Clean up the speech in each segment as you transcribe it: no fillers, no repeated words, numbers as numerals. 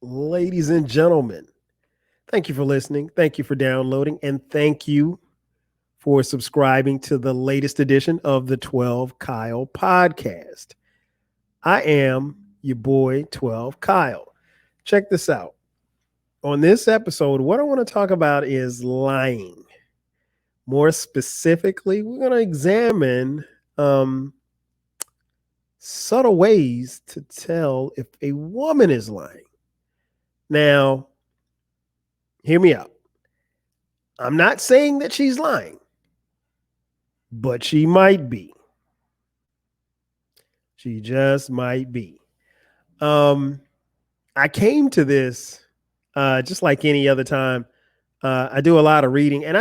Ladies and gentlemen, thank you for listening. Thank you for downloading. And thank you for subscribing to the latest edition of the 12 Kyle podcast. I am your boy, 12 Kyle. Check this out. On this episode, what I want to talk about is lying. More specifically, we're going to examine subtle ways to tell if a woman is lying. Now, hear me out. I'm not saying that she's lying, but she might be. She just might be. I came to this just like any other time. I do a lot of reading, and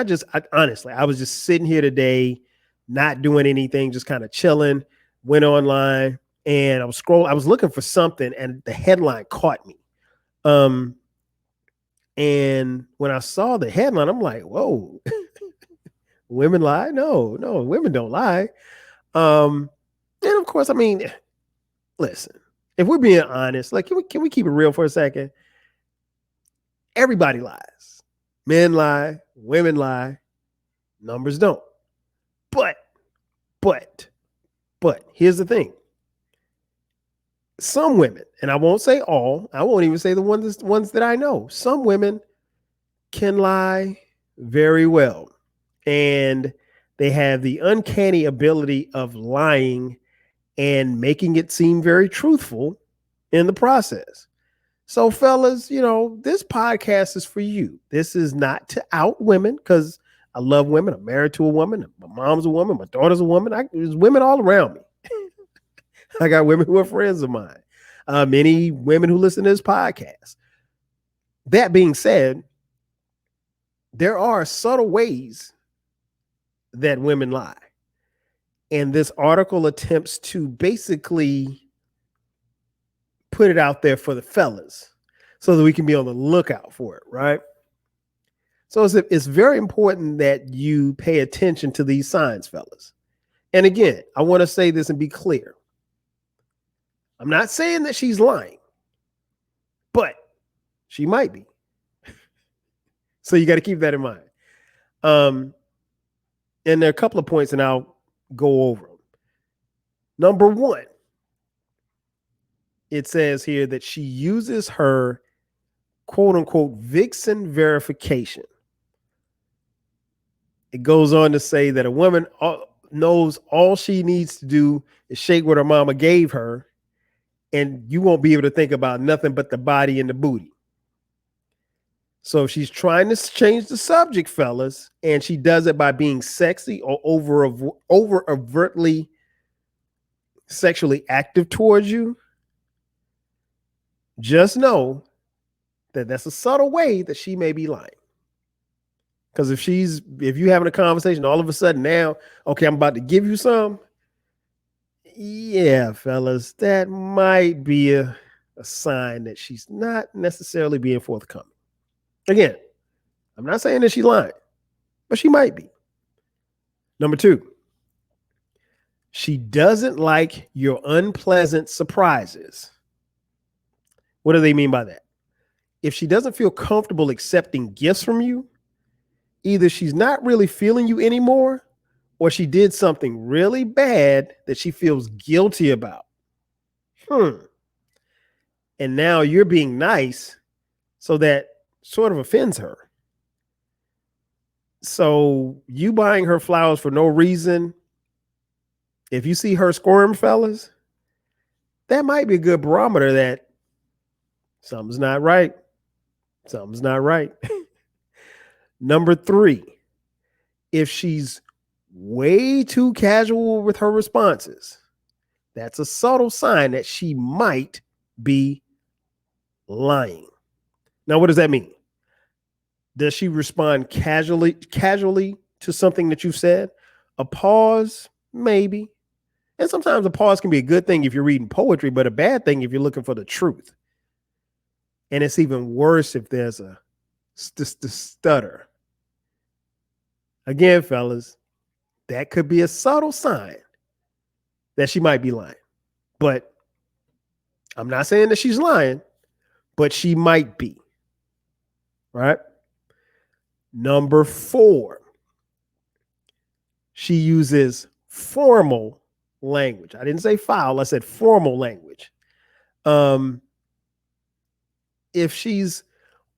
honestly, I was just sitting here today, not doing anything, just kind of chilling. Went online and I was scrolling. I was looking for something, and the headline caught me. And when I saw the headline, I'm like, "Whoa, women lie? No, women don't lie." And of course, I mean, listen, if we're being honest, like, can we keep it real for a second? Everybody lies. Men lie, women lie, numbers don't. But here's the thing. Some women, and I won't say all, I won't even say the ones that I know. Some women can lie very well. And they have the uncanny ability of lying and making it seem very truthful in the process. So, fellas, this podcast is for you. This is not to out women, because I love women. I'm married to a woman. My mom's a woman. My daughter's a woman. There's women all around me. I got women who are friends of mine. Many women who listen to this podcast. That being said, there are subtle ways that women lie. And this article attempts to basically put it out there for the fellas so that we can be on the lookout for it, right? So it's very important that you pay attention to these signs, fellas. And again, I want to say this and be clear. I'm not saying that she's lying, but she might be. So you got to keep that in mind. And there are a couple of points, and I'll go over them. Number one, it says here that she uses her quote unquote vixen verification. It goes on to say that a woman knows all she needs to do is shake what her mama gave her, and you won't be able to think about nothing but the body and the booty. So if she's trying to change the subject, fellas, and she does it by being sexy or over overtly sexually active towards you, just know that that's a subtle way that she may be lying. Because if you're having a conversation, all of a sudden now, okay, I'm about to give you some. Yeah, fellas, that might be a sign that she's not necessarily being forthcoming. Again, I'm not saying that she's lying, but she might be. Number two, she doesn't like your unpleasant surprises. What do they mean by that? If she doesn't feel comfortable accepting gifts from you, either she's not really feeling you anymore, or she did something really bad that she feels guilty about. And now you're being nice, so that sort of offends her. So you buying her flowers for no reason, if you see her squirm, fellas, that might be a good barometer that something's not right. Something's not right. Number three, if she's way too casual with her responses, that's a subtle sign that she might be lying. Now, what does that mean? Does she respond casually to something that you've said? A pause, maybe. And sometimes a pause can be a good thing if you're reading poetry, but a bad thing if you're looking for the truth. And it's even worse if there's a stutter. Again, fellas, that could be a subtle sign that she might be lying. But I'm not saying that she's lying, but she might be. Right? Number 4, she uses formal language. I didn't say foul, I said formal language. If she's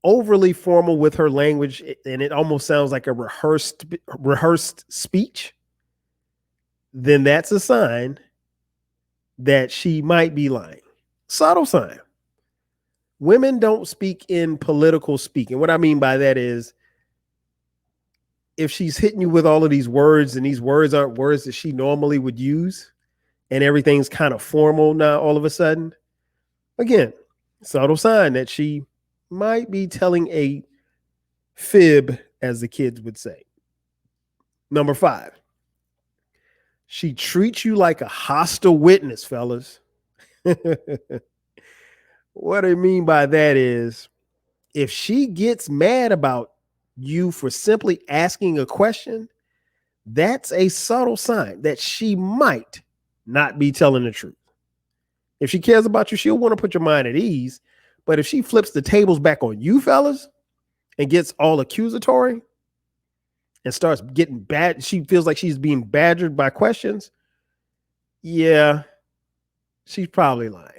overly formal with her language and it almost sounds like a rehearsed speech, then that's a sign that she might be lying. Subtle sign. Women don't speak in political speak. And what I mean by that is if she's hitting you with all of these words and these words aren't words that she normally would use and everything's kind of formal now all of a sudden, again, subtle sign that she might be telling a fib, as the kids would say. Number 5, she treats you like a hostile witness, fellas. What I mean by that is if she gets mad about you for simply asking a question, that's a subtle sign that she might not be telling the truth. If she cares about you, she'll want to put your mind at ease. But if she flips the tables back on you, fellas, and gets all accusatory and starts getting bad, she feels like she's being badgered by questions. Yeah, she's probably lying.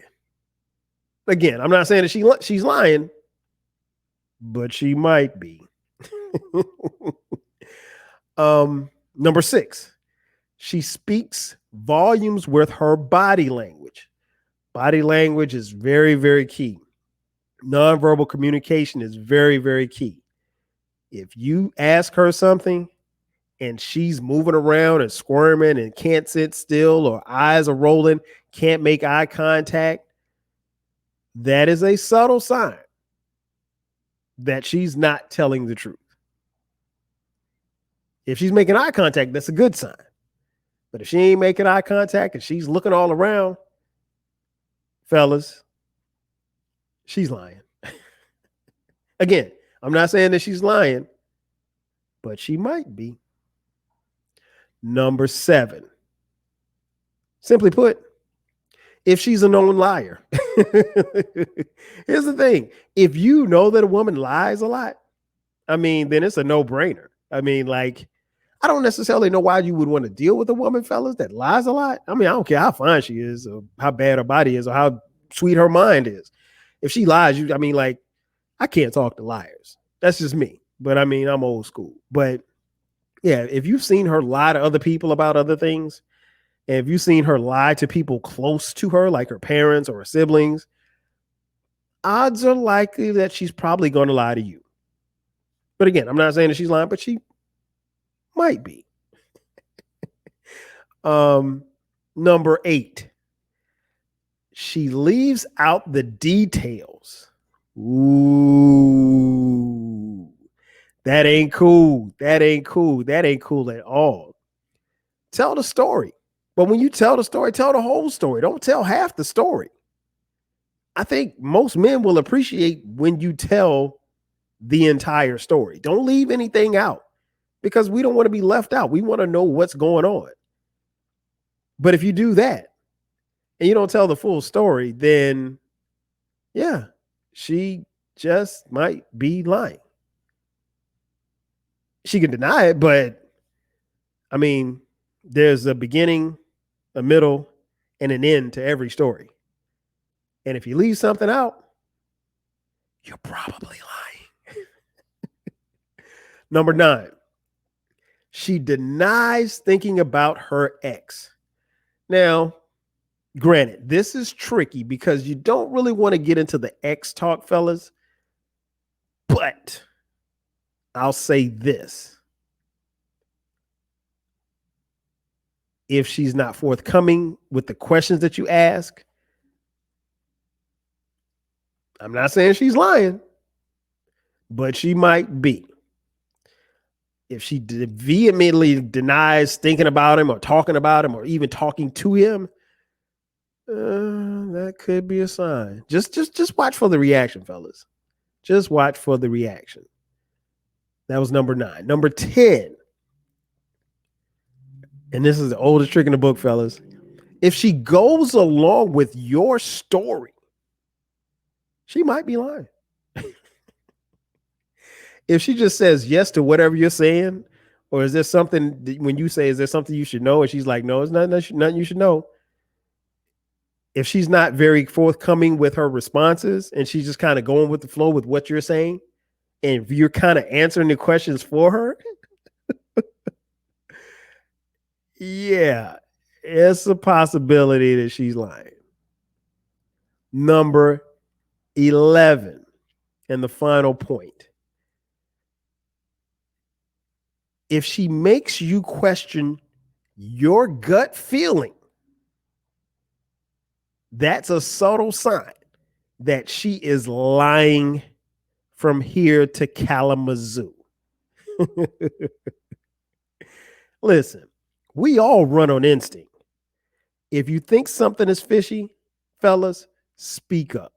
Again, I'm not saying that she's lying, but she might be. Number 6, she speaks volumes with her body language. Body language is very, very key. Nonverbal communication is very, very key. If you ask her something and she's moving around and squirming and can't sit still or eyes are rolling, can't make eye contact, that is a subtle sign that she's not telling the truth. If she's making eye contact, that's a good sign. But if she ain't making eye contact and she's looking all around, fellas, she's lying. Again, I'm not saying that she's lying, but she might be. Number 7, simply put, if she's a known liar. Here's the thing. If you know that a woman lies a lot, I mean, then it's a no-brainer. I mean, like, I don't necessarily know why you would want to deal with a woman, fellas, that lies a lot. I mean, I don't care how fine she is or how bad her body is or how sweet her mind is. If she lies, I mean, like, I can't talk to liars. That's just me. But I mean, I'm old school. But yeah, if you've seen her lie to other people about other things, and if you've seen her lie to people close to her, like her parents or her siblings, odds are likely that she's probably going to lie to you. But again, I'm not saying that she's lying, but she might be. Number 8, she leaves out the details. Ooh, that ain't cool. That ain't cool. That ain't cool at all. Tell the story. But when you tell the story, tell the whole story. Don't tell half the story. I think most men will appreciate when you tell the entire story. Don't leave anything out because we don't want to be left out. We want to know what's going on. But if you do that and you don't tell the full story, then yeah, she just might be lying. She can deny it, but I mean, there's a beginning, a middle, and an end to every story. And if you leave something out, you're probably lying. Number 9, she denies thinking about her ex. Now, granted, this is tricky because you don't really want to get into the ex talk, fellas. But I'll say this. If she's not forthcoming with the questions that you ask, I'm not saying she's lying, but she might be. If she vehemently denies thinking about him or talking about him or even talking to him, that could be a sign. Just watch for the reaction, fellas. Just watch for the reaction. That was number 9. Number 10. And this is the oldest trick in the book, fellas. If she goes along with your story, she might be lying. If she just says yes to whatever you're saying, or is there something when you say, is there something you should know? And she's like, no, it's nothing you should know. If she's not very forthcoming with her responses and she's just kind of going with the flow with what you're saying, and you're kind of answering the questions for her, yeah, it's a possibility that she's lying. Number 11, and the final point. If she makes you question your gut feeling, that's a subtle sign that she is lying from here to Kalamazoo. Listen, we all run on instinct. If you think something is fishy, fellas, speak up.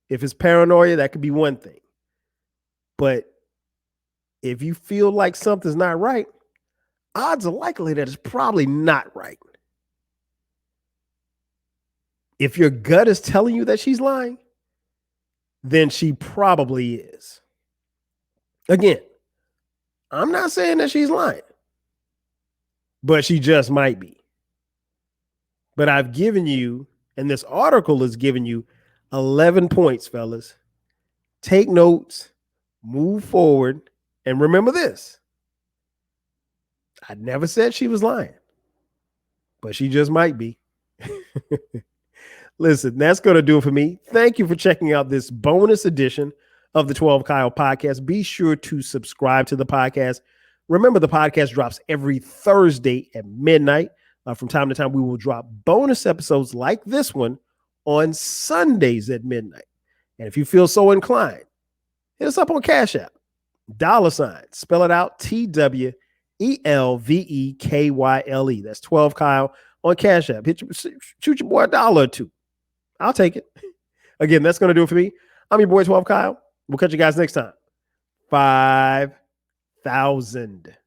If it's paranoia, that could be one thing. But if you feel like something's not right, odds are likely that it's probably not right. If your gut is telling you that she's lying, then she probably is. Again, I'm not saying that she's lying, but she just might be. But I've given you, and this article is giving you 11 points, fellas. Take notes, move forward, and remember this. I never said she was lying, but she just might be. Listen, that's going to do it for me. Thank you for checking out this bonus edition of the 12 Kyle podcast. Be sure to subscribe to the podcast. Remember, the podcast drops every Thursday at midnight. From time to time, we will drop bonus episodes like this one on Sundays at midnight. And if you feel so inclined, hit us up on Cash App. $, spell it out, TWELVEKYLE. That's 12 Kyle on Cash App. Shoot your boy $1 or $2. I'll take it. Again, that's going to do it for me. I'm your boy 12 Kyle. We'll catch you guys next time. 5,000.